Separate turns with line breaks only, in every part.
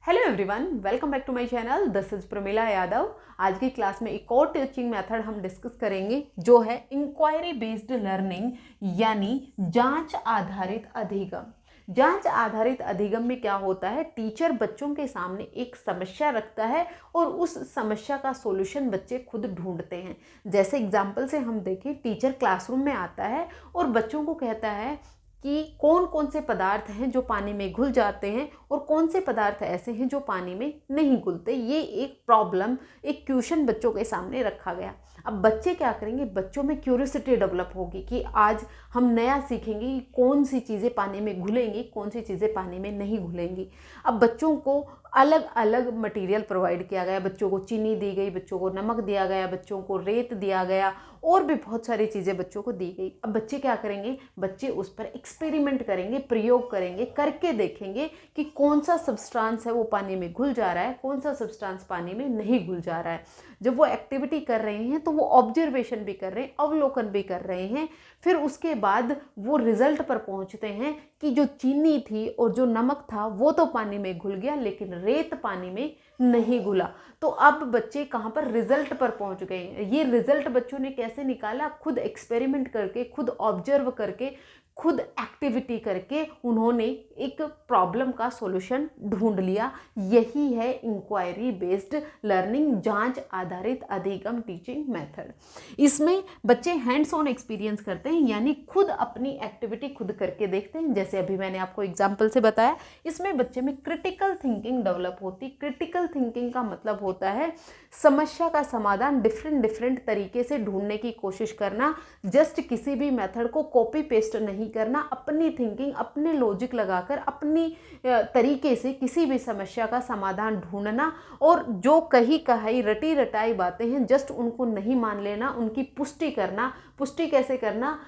Hello everyone, welcome back to my channel. This is Pramila Yadav. आज की class में एक और टीचिंग मेथड हम डिस्कस करेंगे जो है इंक्वायरी बेस्ड लर्निंग यानी जांच आधारित अधिगम। जांच आधारित अधिगम में क्या होता है, टीचर बच्चों के सामने एक समस्या रखता है और उस समस्या का सॉल्यूशन बच्चे खुद ढूंढते हैं। जैसे एग्जांपल से हम देखें, टीचर क्लासरूम में आता है और बच्चों को कहता है कि कौन कौन से पदार्थ हैं जो पानी में घुल जाते हैं और कौन से पदार्थ ऐसे हैं जो पानी में नहीं घुलते। ये एक प्रॉब्लम, एक क्वेश्चन बच्चों के सामने रखा गया। अब बच्चे क्या करेंगे, बच्चों में क्यूरियोसिटी डेवलप होगी कि आज हम नया सीखेंगे कि कौन सी चीज़ें पानी में घुलेंगी, कौन सी चीज़ें पानी में नहीं घुलेंगी। अब बच्चों को अलग अलग मटेरियल प्रोवाइड किया गया, बच्चों को चीनी दी गई, बच्चों को नमक दिया गया, बच्चों को रेत दिया गया और भी बहुत सारी चीज़ें बच्चों को दी गई। अब बच्चे क्या करेंगे, बच्चे उस पर एक्सपेरिमेंट करेंगे, प्रयोग करेंगे, करके देखेंगे कि कौन सा सब्सटेंस है वो पानी में घुल जा रहा है, कौन सा सब्सटेंस पानी में नहीं घुल जा रहा है। जब वो एक्टिविटी कर रहे हैं तो वो ऑब्जर्वेशन भी कर रहे हैं, अवलोकन भी कर रहे हैं। फिर उसके बाद वो रिजल्ट पर पहुंचते हैं कि जो चीनी थी और जो नमक था वो तो पानी में घुल गया, लेकिन रेत पानी में नहीं घुला। तो अब बच्चे कहाँ पर, रिजल्ट पर पहुंच गए हैं। ये रिजल्ट बच्चों ने कैसे निकाला, खुद एक्सपेरिमेंट करके, खुद ऑब्जर्व करके, खुद एक्टिविटी करके उन्होंने एक प्रॉब्लम का सॉल्यूशन ढूंढ लिया। यही है इंक्वायरी बेस्ड लर्निंग, जांच आधारित अधिगम टीचिंग मेथड। इसमें बच्चे हैंड्स ऑन एक्सपीरियंस करते हैं, यानी खुद अपनी एक्टिविटी खुद करके देखते हैं। जैसे अभी मैंने आपको एग्जांपल से बताया, इसमें बच्चे में क्रिटिकल थिंकिंग डेवलप होती। क्रिटिकल थिंकिंग का मतलब होता है समस्या का समाधान डिफरेंट तरीके से ढूंढने की कोशिश करना। जस्ट किसी भी मेथड को कॉपी पेस्ट नहीं करना, अपनी थिंकिंग, अपने लॉजिक लगाकर अपनी तरीके से किसी भी समस्या का समाधान ढूंढना। और जो कही कहाई रटी रटाई बातें हैं जस्ट उनको नहीं मान लेना, उनकी पुष्टि करना। पुष्टि कैसे करना,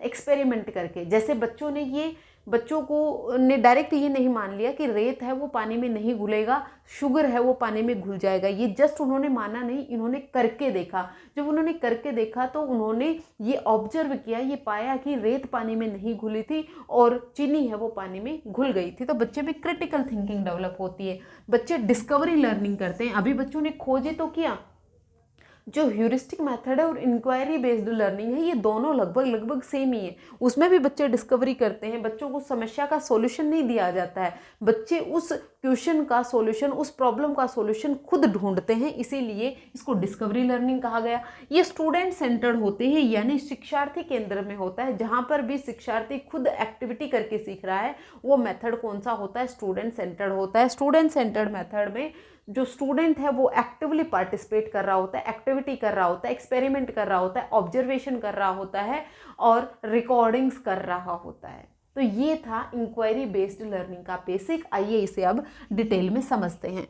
एक्सपेरिमेंट करके। जैसे बच्चों को ने डायरेक्ट ये नहीं मान लिया कि रेत है वो पानी में नहीं घुलेगा, शुगर है वो पानी में घुल जाएगा। ये जस्ट उन्होंने माना नहीं, इन्होंने करके देखा। जब उन्होंने करके देखा तो उन्होंने ये ऑब्जर्व किया, ये पाया कि रेत पानी में नहीं घुली थी और चीनी है वो पानी में घुल गई थी। तो बच्चे में क्रिटिकल थिंकिंग डेवलप होती है। बच्चे डिस्कवरी लर्निंग करते हैं। अभी बच्चों ने खोजे तो किया। जो ह्यूरिस्टिक मेथड है और इंक्वायरी बेस्ड लर्निंग है, ये दोनों लगभग सेम ही है। उसमें भी बच्चे डिस्कवरी करते हैं, बच्चों को समस्या का सॉल्यूशन नहीं दिया जाता है, बच्चे उस क्वेश्चन का सॉल्यूशन, उस प्रॉब्लम का सॉल्यूशन खुद ढूंढते हैं। इसीलिए इसको डिस्कवरी लर्निंग कहा गया। ये स्टूडेंट सेंटर्ड होते हैं, यानी शिक्षार्थी केंद्र में होता है। जहाँ पर भी शिक्षार्थी खुद एक्टिविटी करके सीख रहा है वो मेथड कौन सा होता है, स्टूडेंट सेंटर्ड होता है। स्टूडेंट सेंटर्ड मेथड में जो स्टूडेंट है वो एक्टिवली पार्टिसिपेट कर रहा होता है, एक्टिविटी कर रहा होता है, एक्सपेरिमेंट कर रहा होता है, ऑब्जर्वेशन कर रहा होता है और रिकॉर्डिंग्स कर रहा होता है। तो ये था इंक्वायरी बेस्ड लर्निंग का बेसिक। आइए इसे अब डिटेल में समझते हैं।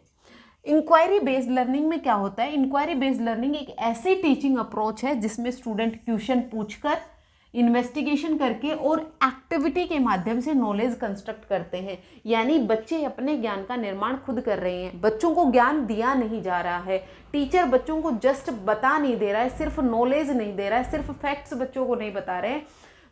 इंक्वायरी बेस्ड लर्निंग में क्या होता है, इंक्वायरी बेस्ड लर्निंग एक ऐसी टीचिंग अप्रोच है जिसमें स्टूडेंट क्वेश्चन पूछकर, इन्वेस्टिगेशन करके और एक्टिविटी के माध्यम से नॉलेज कंस्ट्रक्ट करते हैं। यानी बच्चे अपने ज्ञान का निर्माण खुद कर रहे हैं। बच्चों को ज्ञान दिया नहीं जा रहा है, टीचर बच्चों को जस्ट बता नहीं दे रहा है, सिर्फ नॉलेज नहीं दे रहा है, सिर्फ फैक्ट्स बच्चों को नहीं बता रहे हैं।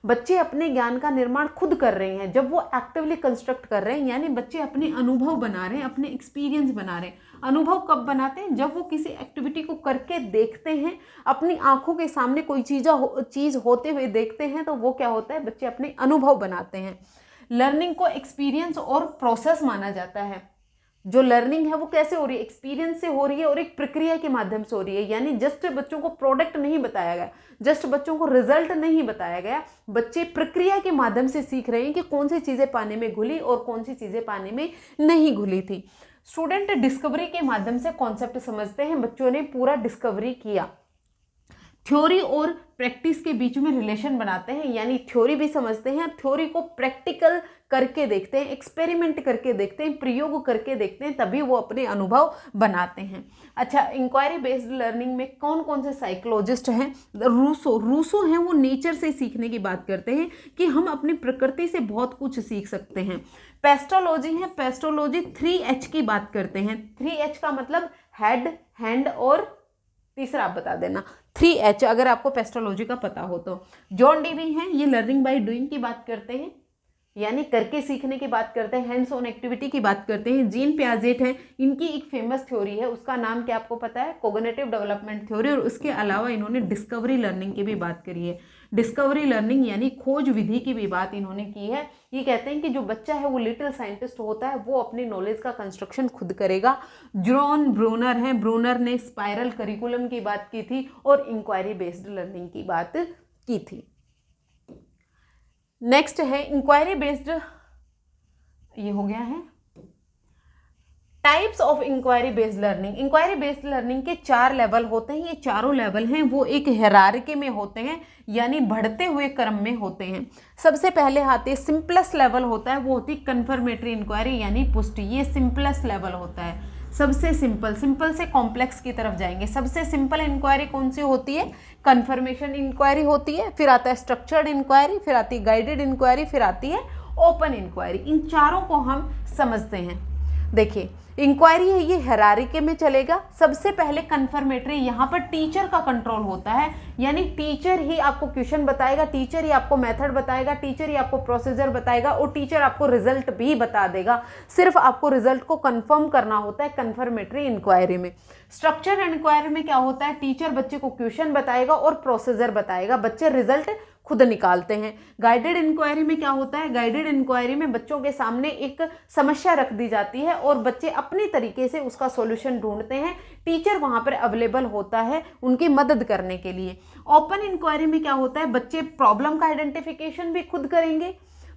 बच्चे अपने ज्ञान का निर्माण खुद कर रहे हैं जब वो एक्टिवली कंस्ट्रक्ट कर रहे हैं। यानी बच्चे अपने अनुभव बना रहे हैं, अपने एक्सपीरियंस बना रहे हैं। अनुभव कब बनाते हैं, जब वो किसी एक्टिविटी को करके देखते हैं, अपनी आंखों के सामने कोई चीज़ होते हुए देखते हैं, तो वो क्या होता है, बच्चे अपने अनुभव बनाते हैं। लर्निंग को एक्सपीरियंस और प्रोसेस माना जाता है। जो लर्निंग है वो कैसे हो रही है, एक्सपीरियंस से हो रही है और एक प्रक्रिया के माध्यम से हो रही है। यानी जस्ट बच्चों को प्रोडक्ट नहीं बताया गया, जस्ट बच्चों को रिजल्ट नहीं बताया गया, बच्चे प्रक्रिया के माध्यम से सीख रहे हैं कि कौन सी चीज़ें पानी में घुली और कौन सी चीज़ें पानी में नहीं घुली थी। स्टूडेंट डिस्कवरी के माध्यम से कॉन्सेप्ट समझते हैं। बच्चों ने पूरा डिस्कवरी किया, थ्योरी और प्रैक्टिस के बीच में रिलेशन बनाते हैं। यानी थ्योरी भी समझते हैं, थ्योरी को प्रैक्टिकल करके देखते हैं, एक्सपेरिमेंट करके देखते हैं, प्रयोग करके देखते हैं, तभी वो अपने अनुभव बनाते हैं। अच्छा, इंक्वायरी बेस्ड लर्निंग में कौन कौन से साइकोलॉजिस्ट हैं, रूसो हैं। वो नेचर से सीखने की बात करते हैं कि हम अपनी प्रकृति से बहुत कुछ सीख सकते हैं। पेस्टोलॉजी है, पेस्टोलॉजी 3H की बात करते हैं। 3H का मतलब हेड, हैंड और तीसरा आप बता देना 3H, अगर आपको पेस्टोलॉजी का पता हो तो। जॉन डीवी हैं, ये लर्निंग बाय डूइंग की बात करते हैं। यानी करके सीखने की बात करते हैं, हैंड्स ऑन एक्टिविटी की बात करते हैं। जीन पियाजेट है, इनकी एक फेमस थ्योरी है, उसका नाम क्या आपको पता है? Cognitive development theory. और उसके अलावा इन्होंने डिस्कवरी लर्निंग की भी बात करी है। डिस्कवरी लर्निंग यानी खोज विधि की भी बात इन्होंने की है। ये कहते हैं कि जो बच्चा है वो लिटिल साइंटिस्ट होता है, वो अपनी नॉलेज का कंस्ट्रक्शन खुद करेगा। जॉन ब्रूनर है, ब्रूनर ने स्पाइरल करिकुलम की बात की थी और इंक्वायरी बेस्ड लर्निंग की बात की थी। नेक्स्ट है इंक्वायरी बेस्ड, ये हो गया है types of inquiry based learning. Inquiry based learning के 4 लेवल होते हैं। ये चारों लेवल हैं वो एक हायरार्की में होते हैं, यानी बढ़ते हुए क्रम में होते हैं। सबसे पहले आते हैं सिंपलेस्ट लेवल होता है, वो होती है कन्फर्मेटरी इंक्वायरी यानी पुष्टि। ये सिंपलेस्ट लेवल होता है, सबसे सिंपल से कॉम्प्लेक्स की तरफ जाएंगे। सबसे सिंपल इंक्वायरी कौन सी होती है? कन्फर्मेशन इंक्वायरी होती है। फिर आता है स्ट्रक्चर्ड इंक्वायरी, फिर आती है गाइडेड इंक्वायरी, फिर आती है ओपन इंक्वायरी। इन चारों को हम समझते हैं। देखिए इंक्वायरी है, ये हायरार्की में चलेगा। सबसे पहले कन्फर्मेटरी, यहाँ पर टीचर का कंट्रोल होता है, यानी टीचर ही आपको क्वेश्चन बताएगा, टीचर ही आपको मेथड बताएगा, टीचर ही आपको प्रोसीजर बताएगा और टीचर आपको रिजल्ट भी बता देगा। सिर्फ आपको रिजल्ट को कंफर्म करना होता है कन्फर्मेटरी इंक्वायरी में। स्ट्रक्चर इंक्वायरी में क्या होता है? टीचर बच्चे को क्वेश्चन बताएगा और प्रोसीजर बताएगा, बच्चे रिजल्ट खुद निकालते हैं। गाइडेड इंक्वायरी में क्या होता है? गाइडेड इंक्वायरी में बच्चों के सामने एक समस्या रख दी जाती है और बच्चे अपनी तरीके से उसका सॉल्यूशन ढूंढते हैं। टीचर वहां पर अवेलेबल होता है उनकी मदद करने के लिए। ओपन इंक्वायरी में क्या होता है? बच्चे प्रॉब्लम का आइडेंटिफिकेशन भी खुद करेंगे,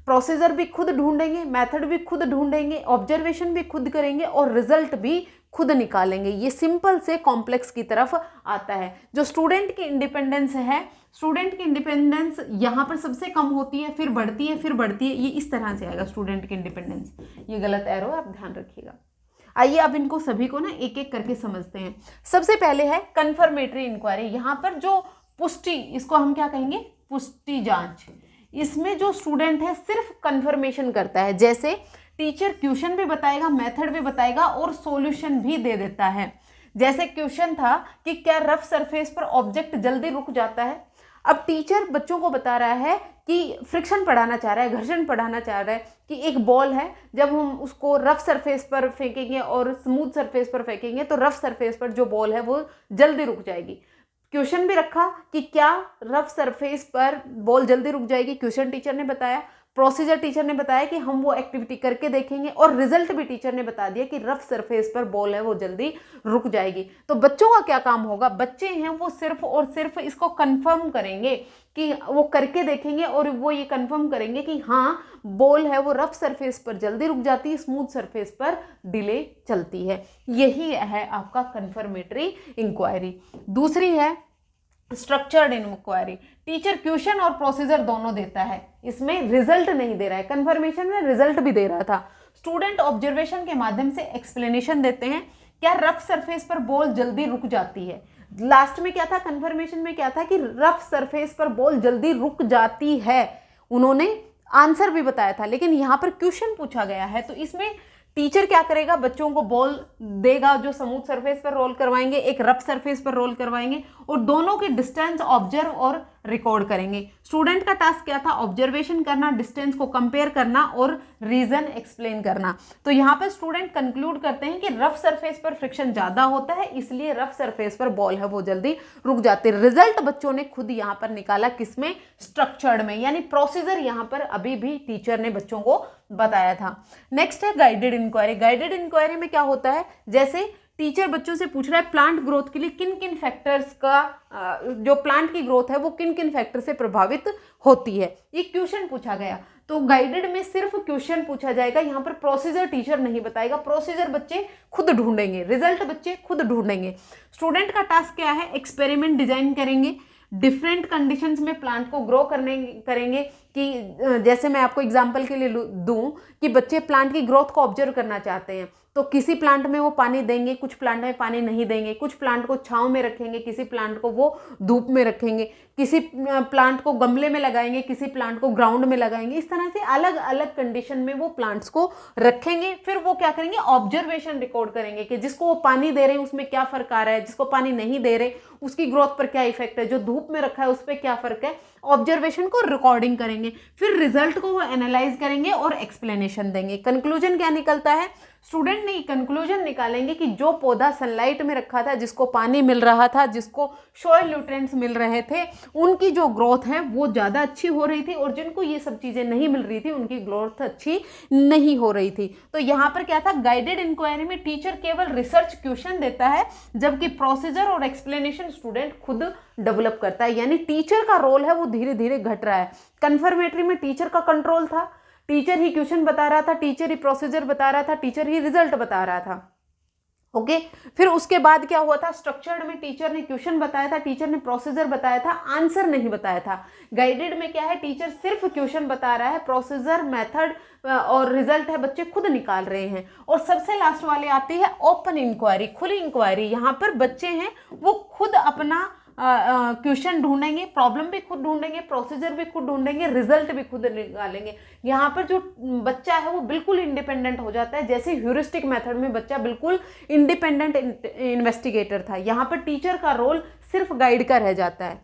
प्रोसीजर भी खुद ढूंढेंगे, मेथड भी खुद ढूंढेंगे, ऑब्जर्वेशन भी खुद करेंगे और रिजल्ट भी खुद निकालेंगे। ये सिंपल से कॉम्प्लेक्स की तरफ आता है। जो स्टूडेंट की इंडिपेंडेंस है, स्टूडेंट की इंडिपेंडेंस यहाँ पर सबसे कम होती है, फिर बढ़ती है, फिर बढ़ती है। ये इस तरह से आएगा स्टूडेंट की इंडिपेंडेंस। ये गलत एरो है, आप ध्यान रखिएगा। आइए अब इनको सभी को ना एक एक करके समझते हैं। सबसे पहले है कन्फर्मेटरी इंक्वायरी। यहाँ पर जो पुष्टि, इसको हम क्या कहेंगे? पुष्टि जांच। इसमें जो स्टूडेंट है सिर्फ कन्फर्मेशन करता है, जैसे टीचर क्वेश्चन भी बताएगा, मेथड भी बताएगा और सॉल्यूशन भी दे देता है। जैसे क्वेश्चन था कि क्या रफ सरफेस पर ऑब्जेक्ट जल्दी रुक जाता है। अब टीचर बच्चों को बता रहा है कि फ्रिक्शन पढ़ाना चाह रहा है, घर्षण पढ़ाना चाह रहा है कि एक बॉल है, जब हम उसको रफ सरफेस पर फेंकेंगे और स्मूथ सरफेस पर फेंकेंगे तो रफ सरफेस पर जो बॉल है वो जल्दी रुक जाएगी। क्वेश्चन भी रखा कि क्या रफ सरफेस पर बॉल जल्दी रुक जाएगी, क्वेश्चन टीचर ने बताया। प्रोसीजर टीचर ने बताया कि हम वो एक्टिविटी करके देखेंगे और रिजल्ट भी टीचर ने बता दिया कि रफ सरफेस पर बॉल है वो जल्दी रुक जाएगी। तो बच्चों का क्या काम होगा? बच्चे हैं वो सिर्फ और सिर्फ इसको कंफर्म करेंगे, कि वो करके देखेंगे और वो ये कंफर्म करेंगे कि हाँ बॉल है वो रफ सरफेस पर जल्दी रुक जाती है, स्मूथ सरफेस पर डिले चलती है। यही है आपका कंफर्मेटरी इंक्वायरी। दूसरी है स्ट्रक्चर्ड इंक्वायरी। टीचर क्वेश्चन और प्रोसीजर दोनों देता है, इसमें रिजल्ट नहीं दे रहा है। कंफर्मेशन में रिजल्ट भी दे रहा था। स्टूडेंट ऑब्जर्वेशन के माध्यम से एक्सप्लेनेशन देते हैं, क्या रफ सरफेस पर बॉल जल्दी रुक जाती है। लास्ट में क्या था? कंफर्मेशन में क्या था कि रफ सरफेस पर बॉल जल्दी रुक जाती है। उन्होंने आंसर भी बताया था, लेकिन यहां पर क्वेश्चन पूछा गया है तो इसमें टीचर क्या करेगा? बच्चों को बॉल देगा जो स्मूथ सरफेस पर रोल करवाएंगे, एक रफ सरफेस पर रोल करवाएंगे और दोनों की डिस्टेंस ऑब्जर्व और रिकॉर्ड करेंगे। स्टूडेंट का टास्क क्या था? ऑब्जर्वेशन करना, डिस्टेंस को कंपेयर करना और रीजन एक्सप्लेन करना। तो यहाँ पर स्टूडेंट कंक्लूड करते हैं कि रफ सरफेस पर फ्रिक्शन ज्यादा होता है, इसलिए रफ सरफेस पर बॉल है वो जल्दी रुक जाती है। रिजल्ट बच्चों ने खुद यहाँ पर निकाला, किसमें? स्ट्रक्चर्ड में, यानी प्रोसीजर यहाँ पर अभी भी टीचर ने बच्चों को बताया था। नेक्स्ट है गाइडेड इंक्वायरी। गाइडेड इंक्वायरी में क्या होता है? जैसे टीचर बच्चों से पूछ रहा है प्लांट ग्रोथ के लिए किन किन फैक्टर्स का, जो प्लांट की ग्रोथ है वो किन किन फैक्टर से प्रभावित होती है। ये क्वेश्चन पूछा गया, तो गाइडेड में सिर्फ क्वेश्चन पूछा जाएगा। यहाँ पर प्रोसीजर टीचर नहीं बताएगा, प्रोसीजर बच्चे खुद ढूंढेंगे, रिजल्ट बच्चे खुद ढूंढेंगे। स्टूडेंट का टास्क क्या है? एक्सपेरिमेंट डिजाइन करेंगे, डिफरेंट कंडीशंस में प्लांट को ग्रो करेंगे कि जैसे मैं आपको एग्जांपल के लिए दूं कि बच्चे प्लांट की ग्रोथ को ऑब्जर्व करना चाहते हैं, तो किसी प्लांट में वो पानी देंगे, कुछ प्लांट में पानी नहीं देंगे, कुछ प्लांट को छांव में रखेंगे, किसी प्लांट को वो धूप में रखेंगे, किसी प्लांट को गमले में लगाएंगे, किसी प्लांट को ग्राउंड में लगाएंगे। इस तरह से अलग अलग कंडीशन में वो प्लांट्स को रखेंगे। फिर वो क्या करेंगे? ऑब्जर्वेशन रिकॉर्ड करेंगे कि जिसको वो पानी दे रहे हैं उसमें क्या फर्क आ रहा है, जिसको पानी नहीं दे रहे उसकी ग्रोथ पर क्या इफेक्ट है, जो धूप में रखा है उस पर क्या फर्क है। ऑब्जर्वेशन को रिकॉर्डिंग करेंगे। निकालेंगे, फिर रिजल्ट को वो एनालाइज करेंगे और एक्सप्लेनेशन देंगे। कंक्लूजन क्या निकलता है, स्टूडेंट ने कंक्लूजन निकालेंगे कि जो पौधा सनलाइट में रखा था, जिसको पानी मिल रहा था, जिसको सॉइल न्यूट्रिएंट्स मिल रहे थे, उनकी जो ग्रोथ है वो ज़्यादा अच्छी हो रही थी, और जिनको ये सब चीज़ें नहीं मिल रही थी उनकी ग्रोथ अच्छी नहीं हो रही थी। तो यहाँ पर क्या था, गाइडेड इंक्वायरी में टीचर केवल रिसर्च क्वेश्चन देता है, जबकि प्रोसीजर और एक्सप्लेनेशन स्टूडेंट खुद डेवलप करता है। यानी टीचर का रोल है वो धीरे धीरे घट रहा है। कन्फर्मेटरी में टीचर का कंट्रोल था, टीचर ही क्वेश्चन बता रहा था, टीचर ही प्रोसीजर बता रहा था, टीचर ही रिजल्ट बता रहा था। ओके फिर उसके बाद क्या हुआ था, स्ट्रक्चर्ड में टीचर ने क्वेश्चन बताया था, टीचर ने प्रोसीजर बताया था, आंसर नहीं बताया था। गाइडेड में क्या है, टीचर सिर्फ क्वेश्चन बता रहा है, प्रोसीजर, मेथड और रिजल्ट है बच्चे खुद निकाल रहे हैं। और सबसे लास्ट वाले आती है ओपन इंक्वायरी, खुली इंक्वायरी। यहाँ पर बच्चे हैं वो खुद अपना क्वेश्चन ढूंढेंगे, प्रॉब्लम भी खुद ढूंढेंगे, प्रोसीजर भी खुद ढूंढेंगे, रिजल्ट भी खुद निकालेंगे। यहाँ पर जो बच्चा है वो बिल्कुल इंडिपेंडेंट हो जाता है। जैसे ह्यूरिस्टिक मेथड में बच्चा बिल्कुल इंडिपेंडेंट इन्वेस्टिगेटर था, यहाँ पर टीचर का रोल सिर्फ गाइड का रह जाता है।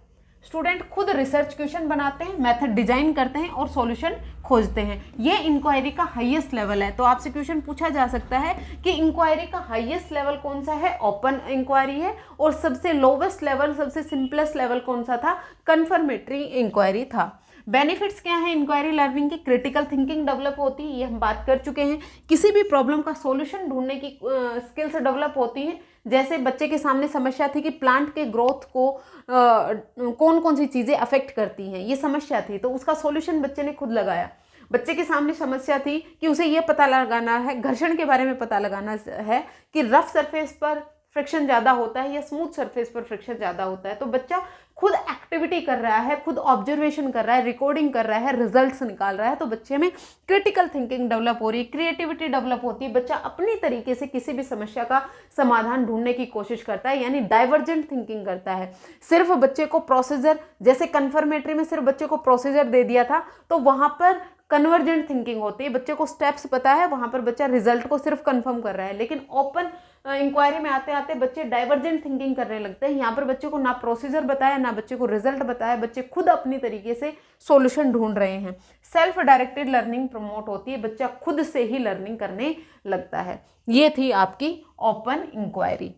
स्टूडेंट खुद रिसर्च क्वेश्चन बनाते हैं, मेथड डिजाइन करते हैं और सॉल्यूशन खोजते हैं। ये इंक्वायरी का हाईएस्ट लेवल है। तो आपसे क्वेश्चन पूछा जा सकता है कि इंक्वायरी का हाईएस्ट लेवल कौन सा है, ओपन इंक्वायरी है, और सबसे लोवेस्ट लेवल, सबसे सिंपलेस्ट लेवल कौन सा था, कन्फर्मेटरी इंक्वायरी था। बेनिफिट्स क्या है इंक्वायरी लर्निंग की, क्रिटिकल थिंकिंग डेवलप होती है, ये हम बात कर चुके हैं। किसी भी प्रॉब्लम का सॉल्यूशन ढूंढने की स्किल्स डेवलप होती हैं। जैसे बच्चे के सामने समस्या थी कि प्लांट के ग्रोथ को कौन कौन सी चीज़ें अफेक्ट करती हैं, ये समस्या थी, तो उसका सॉल्यूशन बच्चे ने खुद लगाया। बच्चे के सामने समस्या थी कि उसे ये पता लगाना है, घर्षण के बारे में पता लगाना है कि रफ सरफेस पर फ्रिक्शन ज़्यादा होता है या स्मूथ सरफेस पर फ्रिक्शन ज़्यादा होता है। तो बच्चा खुद एक्टिविटी कर रहा है, खुद ऑब्जर्वेशन कर रहा है, रिकॉर्डिंग कर रहा है, रिजल्ट्स निकाल रहा है। तो बच्चे में क्रिटिकल थिंकिंग डेवलप हो रही है, क्रिएटिविटी डेवलप होती है, बच्चा अपनी तरीके से किसी भी समस्या का समाधान ढूंढने की कोशिश करता है, यानी डाइवर्जेंट थिंकिंग करता है। सिर्फ बच्चे को प्रोसीजर, जैसे कन्फर्मेटरी में सिर्फ बच्चे को प्रोसीजर दे दिया था, तो वहाँ पर कन्वर्जेंट थिंकिंग होती है, बच्चे को स्टेप्स पता है, वहाँ पर बच्चा रिजल्ट को सिर्फ कंफर्म कर रहा है। लेकिन ओपन इंक्वायरी में आते आते बच्चे डाइवर्जेंट थिंकिंग करने लगते हैं। यहाँ पर बच्चे को ना प्रोसीजर बताया, ना बच्चे को रिजल्ट बताया, बच्चे खुद अपनी तरीके से सॉल्यूशन ढूंढ रहे हैं। सेल्फ डायरेक्टेड लर्निंग प्रमोट होती है, बच्चा खुद से ही लर्निंग करने लगता है। ये थी आपकी ओपन इंक्वायरी।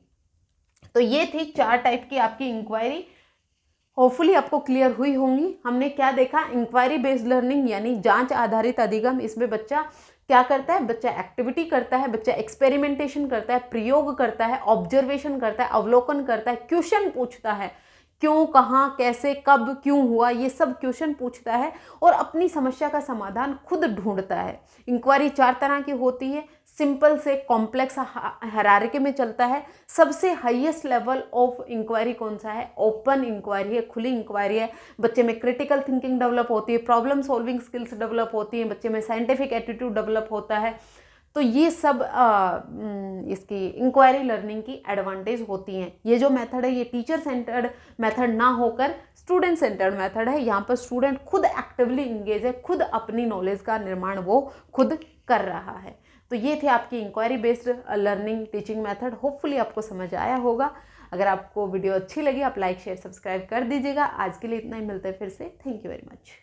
तो ये थी 4 टाइप की आपकी इंक्वायरी। होपफुली आपको क्लियर हुई होंगी। हमने क्या देखा, इंक्वायरी बेस्ड लर्निंग यानी जांच आधारित अधिगम। इसमें बच्चा क्या करता है, बच्चा एक्टिविटी करता है, बच्चा एक्सपेरिमेंटेशन करता है, प्रयोग करता है, ऑब्जर्वेशन करता है, अवलोकन करता है, क्वेश्चन पूछता है, क्यों, कहाँ, कैसे, कब, क्यों हुआ, ये सब क्वेश्चन पूछता है और अपनी समस्या का समाधान खुद ढूंढता है। इंक्वायरी 4 तरह की होती है, सिंपल से कॉम्प्लेक्स हायरार्की में चलता है। सबसे हाईएस्ट लेवल ऑफ इंक्वायरी कौन सा है, ओपन इंक्वायरी है, खुली इंक्वायरी है। बच्चे में क्रिटिकल थिंकिंग डेवलप होती है, प्रॉब्लम सॉल्विंग स्किल्स डेवलप होती हैं, बच्चे में साइंटिफिक एटीट्यूड डेवलप होता है। तो ये सब इसकी इंक्वायरी लर्निंग की एडवांटेज होती हैं। ये जो मेथड है ये टीचर सेंटर्ड मेथड ना होकर स्टूडेंट सेंटर्ड मेथड है। यहाँ पर स्टूडेंट खुद एक्टिवली इंगेज है, खुद अपनी नॉलेज का निर्माण वो खुद कर रहा है। तो ये थे आपकी inquiry based learning teaching method. Hopefully आपको समझ आया होगा। अगर आपको वीडियो अच्छी लगी आप लाइक शेयर सब्सक्राइब कर दीजिएगा। आज के लिए इतना ही, मिलते हैं फिर से। Thank you very much.